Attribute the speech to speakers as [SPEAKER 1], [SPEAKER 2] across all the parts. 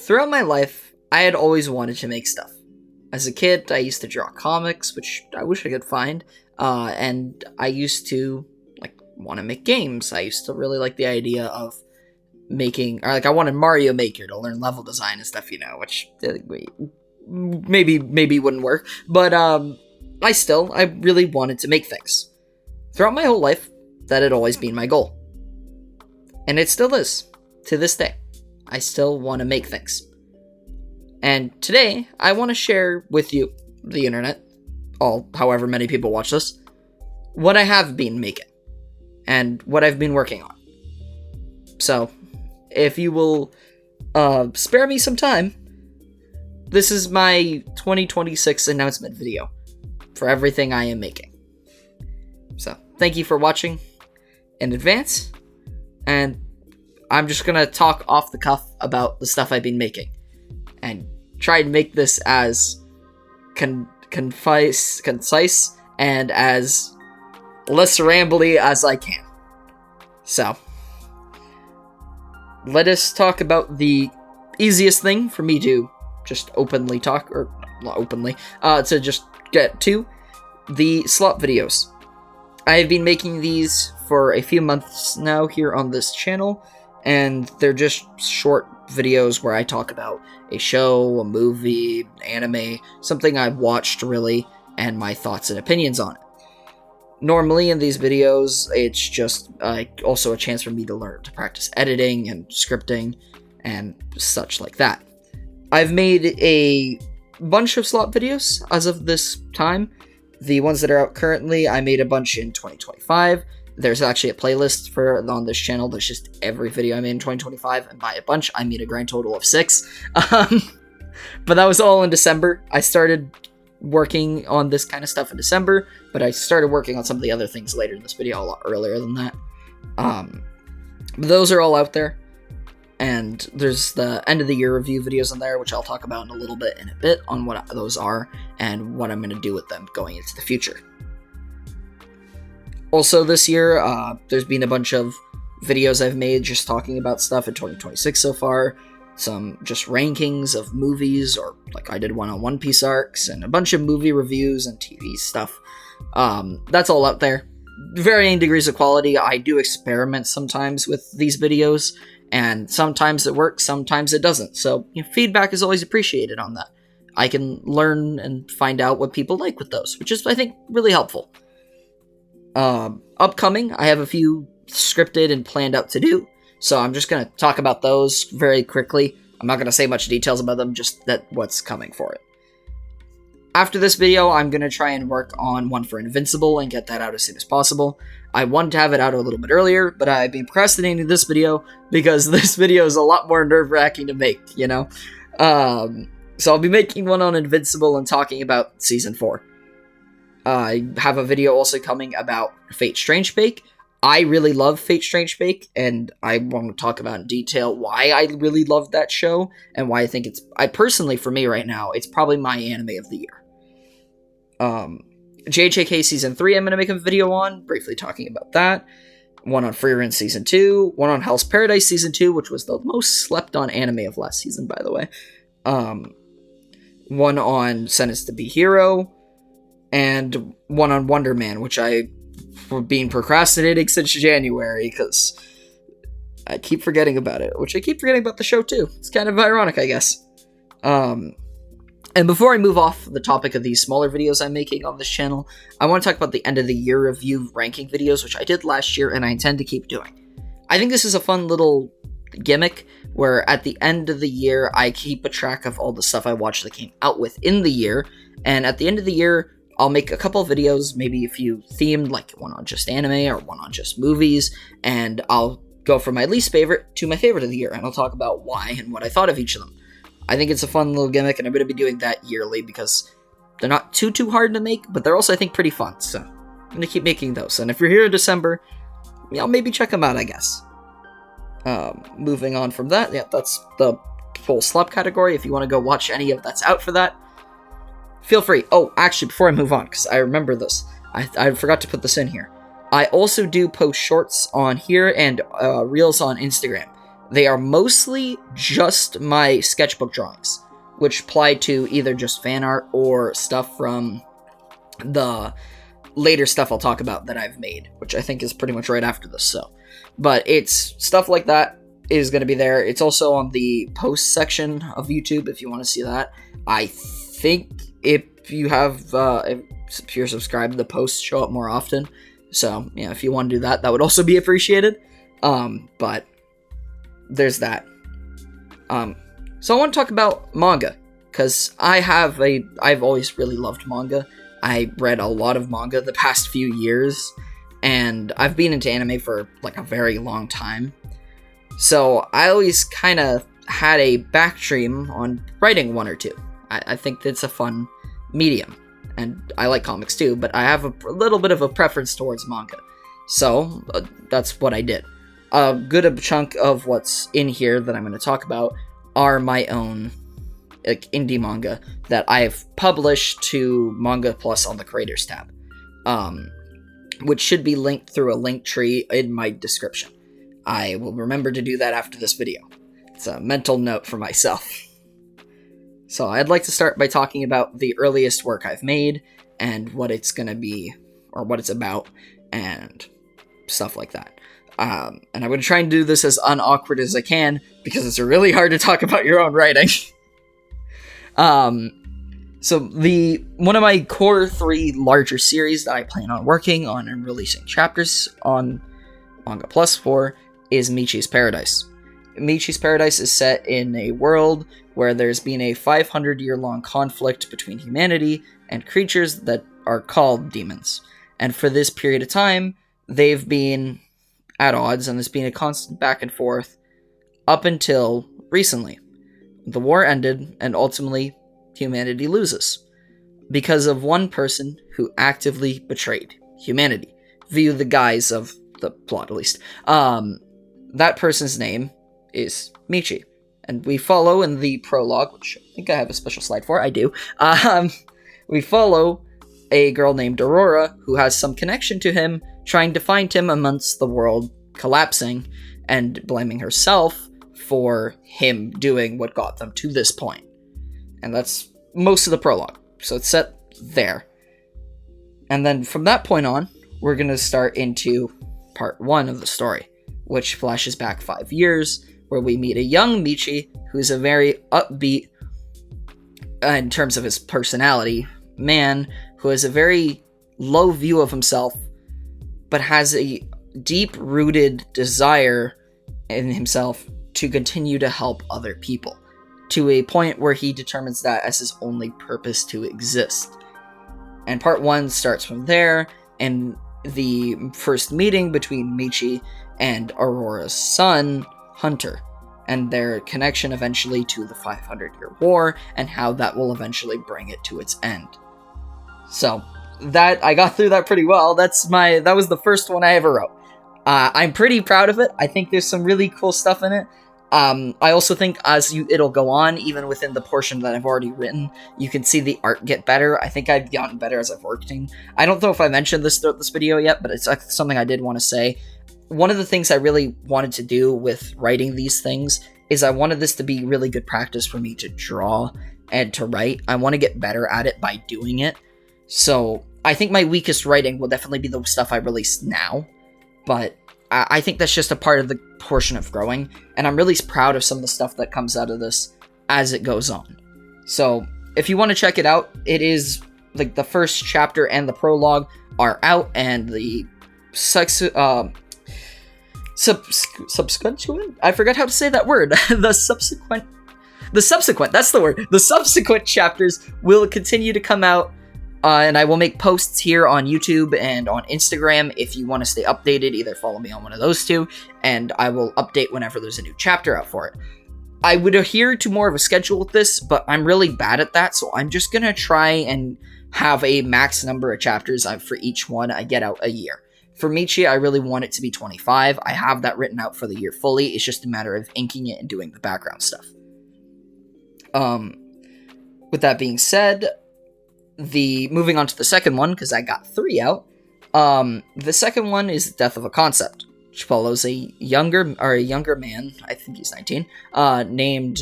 [SPEAKER 1] Throughout my life, I had always wanted to make stuff. As a kid, I used to draw comics, which I wish I could find, and I used to want to make games. I used to really like the idea of making, or I wanted Mario Maker to learn level design and stuff, which maybe wouldn't work, but I really wanted to make things. Throughout my whole life, that had always been my goal. And it still is, to this day. I still want to make things. And today, I want to share with you, the internet, however many people watch this, what I have been making, and what I've been working on. So, if you will spare me some time, this is my 2026 announcement video for everything I am making. So, thank you for watching in advance, and I'm just gonna talk off the cuff about the stuff I've been making, and try to make this as concise and as less rambly as I can. So, let us talk about the easiest thing for me to just openly talk, or not openly, to just get to, the slop videos. I have been making these for a few months now here on this channel, and they're just short videos where I talk about a show, a movie, anime, something I've watched really, and my thoughts and opinions on it. Normally in these videos, it's just also a chance for me to learn to practice editing and scripting and such like that. I've made a bunch of slop videos as of this time. The ones that are out currently, I made a bunch in 2025. There's actually a playlist on this channel that's just every video I made in 2025, and by a bunch, I mean a grand total of 6. But that was all in December. I started working on this kind of stuff in December, but I started working on some of the other things later in this video, a lot earlier than that. Those are all out there, and there's the end of the year review videos in there, which I'll talk about in a bit on what those are and what I'm going to do with them going into the future. Also this year, there's been a bunch of videos I've made just talking about stuff in 2026 so far. Some just rankings of movies, or I did one on One Piece arcs, and a bunch of movie reviews and TV stuff. That's all out there. Varying degrees of quality. I do experiment sometimes with these videos, and sometimes it works, sometimes it doesn't. So feedback is always appreciated on that. I can learn and find out what people like with those, which is, I think, really helpful. Upcoming, I have a few scripted and planned out to do, so I'm just going to talk about those very quickly. I'm not going to say much details about them, just what's coming for it. After this video, I'm going to try and work on one for Invincible and get that out as soon as possible. I wanted to have it out a little bit earlier, but I've been procrastinating this video because this video is a lot more nerve-wracking to make, So I'll be making one on Invincible and talking about Season 4. I have a video also coming about Fate Strange Bake. I really love Fate Strange Bake, and I want to talk about in detail why I really love that show, and why I think personally, for me right now, it's probably my anime of the year. JJK Season 3 I'm going to make a video on, briefly talking about that. One on Free Run Season 2, one on Hell's Paradise Season 2, which was the most slept on anime of last season, by the way. One on Sentenced to Be Hero, and one on Wonder Man, which I've been procrastinating since January, because I keep forgetting about it, which I keep forgetting about the show too. It's kind of ironic, I guess. And before I move off the topic of these smaller videos I'm making on this channel, I want to talk about the end of the year review ranking videos, which I did last year and I intend to keep doing. I think this is a fun little gimmick where at the end of the year, I keep a track of all the stuff I watched that came out within the year, and at the end of the year, I'll make a couple of videos, maybe a few themed, like one on just anime or one on just movies, and I'll go from my least favorite to my favorite of the year, and I'll talk about why and what I thought of each of them. I think it's a fun little gimmick, and I'm going to be doing that yearly because they're not too hard to make, but they're also, I think, pretty fun, so I'm going to keep making those. And if you're here in December, maybe check them out, I guess. Moving on from that, that's the whole slop category. If you want to go watch any of that's out for that, feel free. Oh, actually, before I move on, because I remember this, I forgot to put this in here. I also do post shorts on here and reels on Instagram. They are mostly just my sketchbook drawings, which apply to either just fan art or stuff from the later stuff I'll talk about that I've made, which I think is pretty much right after this. But it's stuff like that is going to be there. It's also on the post section of YouTube if you want to see that. I think if you have, if you're subscribed, the posts show up more often. So, yeah, if you want to do that, that would also be appreciated. But there's that. So I want to talk about manga, because I've always really loved manga. I read a lot of manga the past few years, and I've been into anime for like a very long time. So I always kind of had a backstream on writing one or two. I think it's a fun medium, and I like comics too, but I have a little bit of a preference towards manga. So that's what I did. A good chunk of what's in here that I'm going to talk about are my own indie manga that I've published to Manga Plus on the Creators tab, which should be linked through a link tree in my description. I will remember to do that after this video. It's a mental note for myself. So I'd like to start by talking about the earliest work I've made and what it's going to be, or what it's about, and stuff like that. And I'm going to try and do this as unawkward as I can, because it's really hard to talk about your own writing. So one of my core 3 larger series that I plan on working on and releasing chapters on Manga Plus for is Michi's Paradise. Michi's Paradise is set in a world where there's been a 500-year-long conflict between humanity and creatures that are called demons. And for this period of time, they've been at odds, and there's been a constant back and forth up until recently. The war ended, and ultimately, humanity loses. Because of one person who actively betrayed humanity, via the guise of the plot, at least. That person's name is Michi. And we follow in the prologue, which I think I have a special slide for. I do. We follow a girl named Aurora who has some connection to him, trying to find him amongst the world collapsing and blaming herself for him doing what got them to this point. And that's most of the prologue. So it's set there. And then from that point on, we're going to start into part 1 of the story, which flashes back 5 years, where we meet a young Michi who's a very upbeat, in terms of his personality, man who has a very low view of himself, but has a deep-rooted desire in himself to continue to help other people, to a point where he determines that as his only purpose to exist. And part 1 starts from there, and the first meeting between Michi and Aurora's son, Hunter, and their connection eventually to the 500-year war, and how that will eventually bring it to its end. So, that, I got through that pretty well. That was the first one I ever wrote. I'm pretty proud of it. I think there's some really cool stuff in it. I also think it'll go on, even within the portion that I've already written, you can see the art get better. I think I've gotten better as I've worked. I don't know if I mentioned this throughout this video yet, but it's something I did want to say. One of the things I really wanted to do with writing these things is I wanted this to be really good practice for me to draw and to write. I want to get better at it by doing it. So I think my weakest writing will definitely be the stuff I release now, but I think that's just a part of the portion of growing, and I'm really proud of some of the stuff that comes out of this as it goes on. So if you want to check it out, it is like the first chapter and the prologue are out, and the subsequent, I forgot how to say that word. The subsequent, that's the word. The subsequent chapters will continue to come out. And I will make posts here on YouTube and on Instagram if you want to stay updated. Either follow me on one of those two, and I will update whenever there's a new chapter out for it. I would adhere to more of a schedule with this, but I'm really bad at that, so I'm just going to try and have a max number of chapters for each one I get out a year. For Michi, I really want it to be 25. I have that written out for the year fully. It's just a matter of inking it and doing the background stuff. With that being said, moving on to the second one, because I got 3 out. The second one is Death of a Concept, which follows a younger man, I think he's 19, named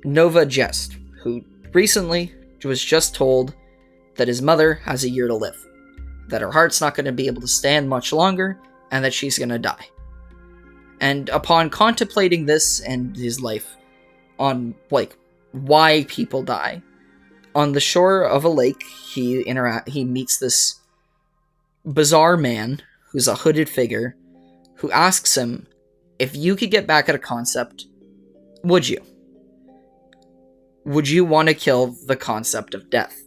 [SPEAKER 1] Nova Jest, who recently was just told that his mother has a year to live, that her heart's not going to be able to stand much longer, and that she's going to die. And upon contemplating this and his life on, like, why people die, on the shore of a lake, he meets this bizarre man who's a hooded figure who asks him, if you could get back at a concept, would you? Would you want to kill the concept of death?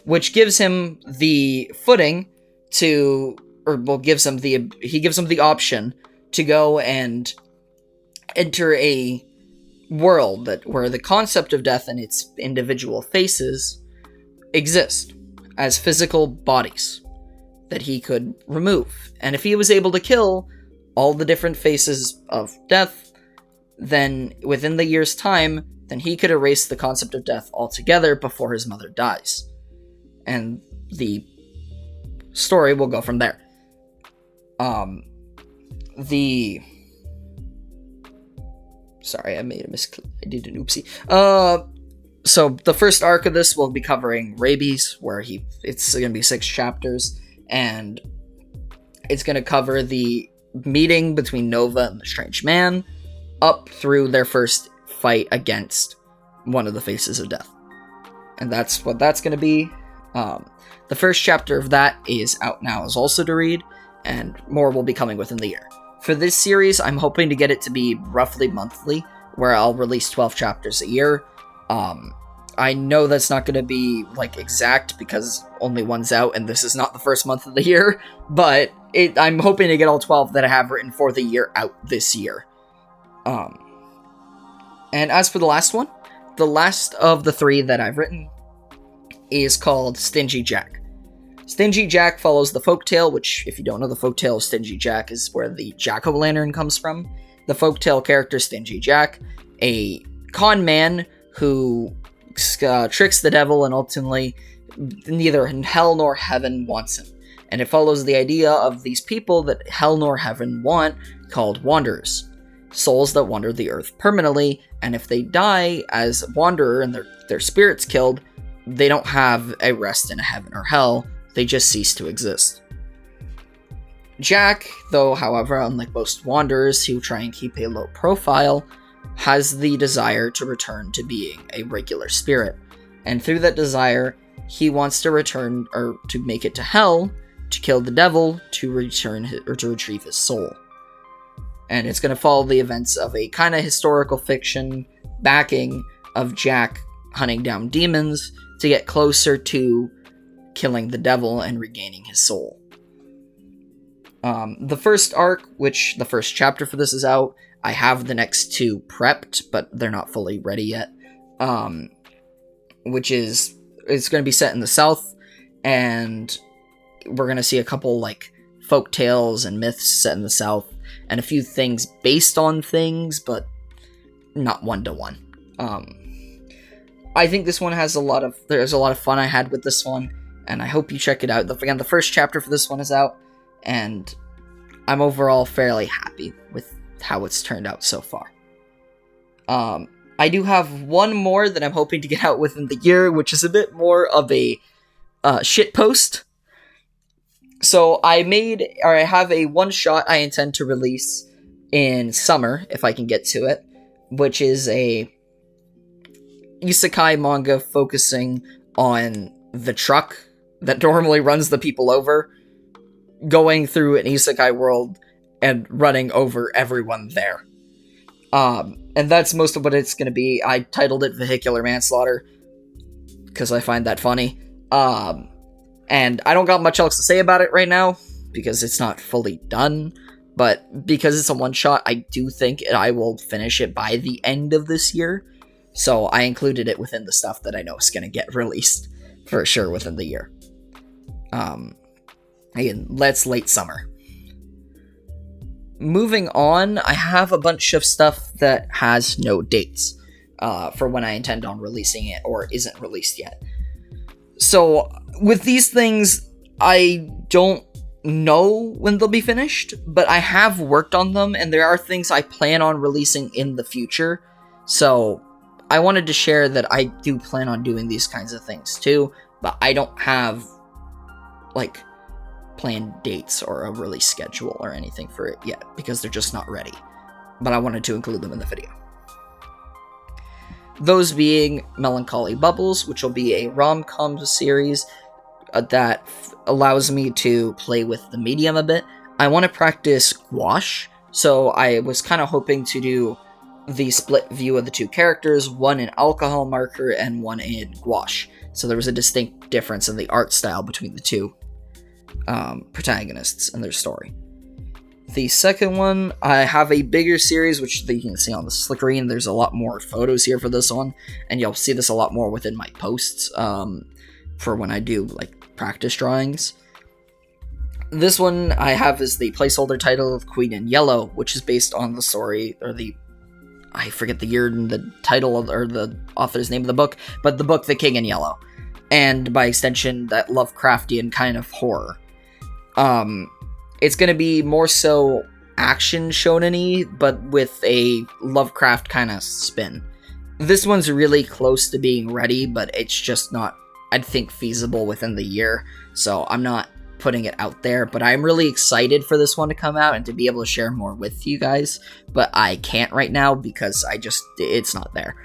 [SPEAKER 1] Which gives him the footing to, gives him the option to go and enter a world where the concept of death and its individual faces exist as physical bodies that he could remove. And if he was able to kill all the different faces of death, then within the year's time, then he could erase the concept of death altogether before his mother dies. And the story will go from there. Sorry, I made a I did an oopsie. So the first arc of this will be covering rabies, where it's going to be 6 chapters, and it's going to cover the meeting between Nova and the strange man, up through their first fight against one of the faces of death. And that's what that's going to be. The first chapter of that is out now, is also to read, and more will be coming within the year. For this series, I'm hoping to get it to be roughly monthly, where I'll release 12 chapters a year. I know that's not going to be, like, exact, because only one's out, and this is not the first month of the year, but I'm hoping to get all 12 that I have written for the year out this year. And as for the last one, the last of the 3 that I've written is called Stingy Jack. Stingy Jack follows the folktale, which, if you don't know, the folktale of Stingy Jack is where the jack-o'-lantern comes from. The folktale character Stingy Jack, a con man who tricks the devil, and ultimately neither hell nor heaven wants him. And it follows the idea of these people that hell nor heaven want, called wanderers. Souls that wander the earth permanently, and if they die as a wanderer and their spirit's killed, they don't have a rest in a heaven or hell, they just cease to exist. Jack, though, however, unlike most wanderers who try and keep a low profile, has the desire to return to being a regular spirit. And through that desire, he wants to return, or to make it to hell, to kill the devil, to retrieve his soul. And it's going to follow the events of a kind of historical fiction backing of Jack hunting down demons to get closer to killing the devil and regaining his soul. The first arc, which the first chapter for this is out, I have the next 2 prepped, but they're not fully ready yet. It's going to be set in the South, and we're going to see a couple, like, folk tales and myths set in the South, and a few things based on things, but not one-to-one. I think this one there's a lot of fun I had with this one, and I hope you check it out. Again, the first chapter for this one is out, and I'm overall fairly happy with how it's turned out so far. I do have one more that I'm hoping to get out within the year, which is a bit more of a shit post. So I have a one-shot I intend to release in summer, if I can get to it, which is a isekai manga focusing on the truck that normally runs the people over, going through an isekai world and running over everyone there. And that's most of what it's going to be. I titled it Vehicular Manslaughter because I find that funny. And I don't got much else to say about it right now because it's not fully done. But because it's a one-shot, I do think I will finish it by the end of this year. So I included it within the stuff that I know is going to get released for sure within the year. Again, let's late summer. Moving on, I have a bunch of stuff that has no dates for when I intend on releasing it or isn't released yet. So with these things, I don't know when they'll be finished, but I have worked on them, and there are things I plan on releasing in the future. So I wanted to share that I do plan on doing these kinds of things too, but I don't have like planned dates or a release schedule or anything for it yet because they're just not ready. But I wanted to include them in the video. Those being Melancholy Bubbles, which will be a rom-com series that allows me to play with the medium a bit. I want to practice gouache, so I was kind of hoping to do the split view of the two characters, one in alcohol marker and one in gouache. So there was a distinct difference in the art style between the two protagonists and their story. The second one, I have a bigger series, which you can see on the screen. There's a lot more photos here for this one, and you'll see this a lot more within my posts for when I do like practice drawings. This one I have is the placeholder title of Queen in Yellow, which is based on the story, or I forget the year and the title or the author's name of the book, but the book The King in Yellow, and by extension that Lovecraftian kind of horror. It's going to be more so action shonen-y, but with a Lovecraft kind of spin. This one's really close to being ready, but it's just not, I'd think, feasible within the year, so I'm not putting it out there, but I'm really excited for this one to come out and to be able to share more with you guys, but I can't right now because it's not there.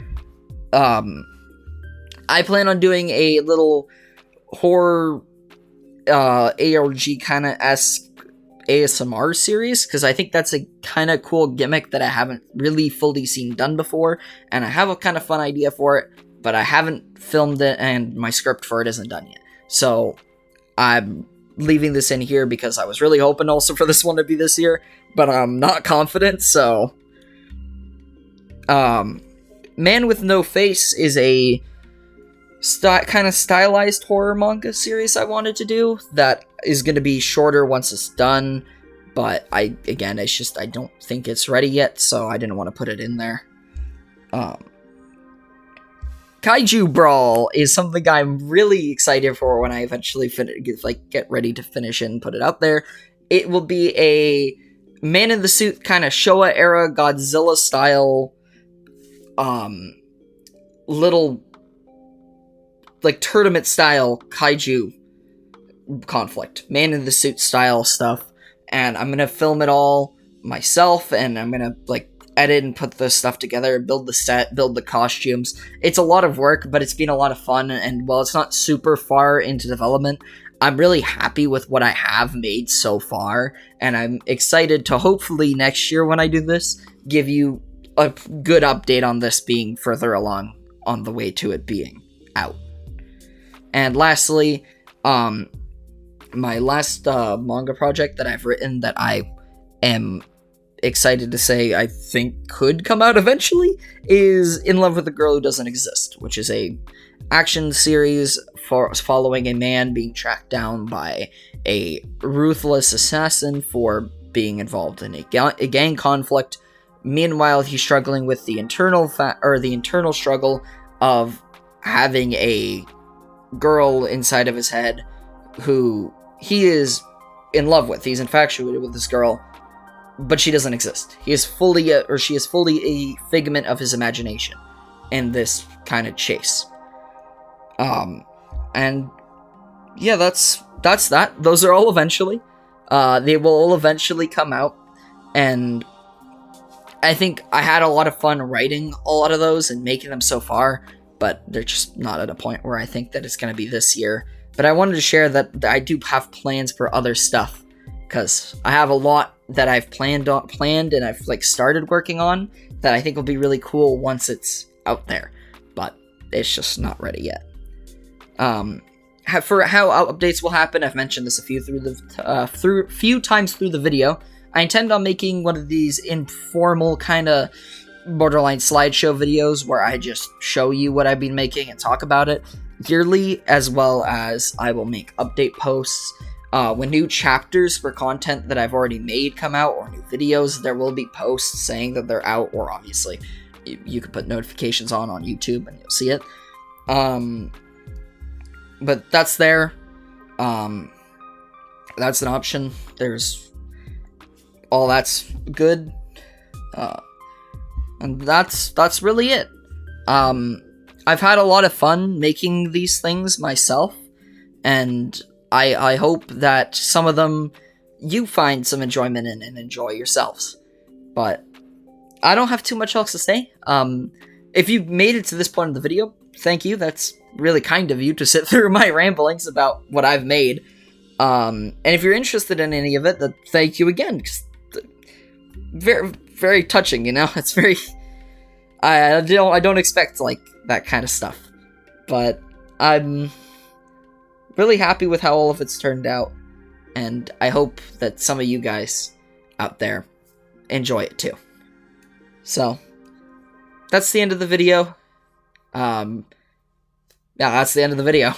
[SPEAKER 1] I plan on doing a little horror ARG kind of esque ASMR series, because I think that's a kind of cool gimmick that I haven't really fully seen done before, and I have a kind of fun idea for it, but I haven't filmed it, and my script for it isn't done yet. So I'm leaving this in here because I was really hoping also for this one to be this year, but I'm not confident. So Man with No Face is a kind of stylized horror manga series I wanted to do that is going to be shorter once it's done, but it's just I don't think it's ready yet, so I didn't want to put it in there. Kaiju Brawl is something I'm really excited for when I eventually get ready to finish it and put it out there. It will be a Man in the Suit kind of Showa era Godzilla style little like tournament style kaiju conflict, Man in the Suit style stuff, and I'm gonna film it all myself, and I'm gonna like edit and put the stuff together, build the set, build the costumes. It's a lot of work, but it's been a lot of fun, and while it's not super far into development, I'm really happy with what I have made so far, and I'm excited to hopefully next year when I do this, give you a good update on this being further along on the way to it being out. And lastly, my last manga project that I've written that I am excited to say I think could come out eventually is In Love with a Girl Who Doesn't Exist, which is a action series following a man being tracked down by a ruthless assassin for being involved in a gang conflict. Meanwhile, he's struggling with the internal struggle of having a girl inside of his head who he is in love with. He's infatuated with this girl, but she doesn't exist. She is fully a figment of his imagination in this kind of chase. And yeah, that's that. Those are all eventually. They will all eventually come out, and I think I had a lot of fun writing a lot of those and making them so far, but they're just not at a point where I think that it's going to be this year. But I wanted to share that I do have plans for other stuff, because I have a lot that I've planned and I've started working on that I think will be really cool once it's out there, but it's just not ready yet. For how updates will happen, I've mentioned this a few times through the video. I intend on making one of these informal kind of borderline slideshow videos where I just show you what I've been making and talk about it yearly, as well as I will make update posts. When new chapters for content that I've already made come out, or new videos, there will be posts saying that they're out, or obviously you can put notifications on YouTube and you'll see it. But that's there. That's an option. There's all that's good. And that's really it. I've had a lot of fun making these things myself, and I hope that some of them you find some enjoyment in and enjoy yourselves. But I don't have too much else to say. If you made it to this point in the video, thank you. That's really kind of you to sit through my ramblings about what I've made. And if you're interested in any of it, then thank you again. Very, very touching, you know? It's very... I don't expect, like, that kind of stuff. But I'm really happy with how all of it's turned out. And I hope that some of you guys out there enjoy it too. So, that's the end of the video. Yeah, that's the end of the video.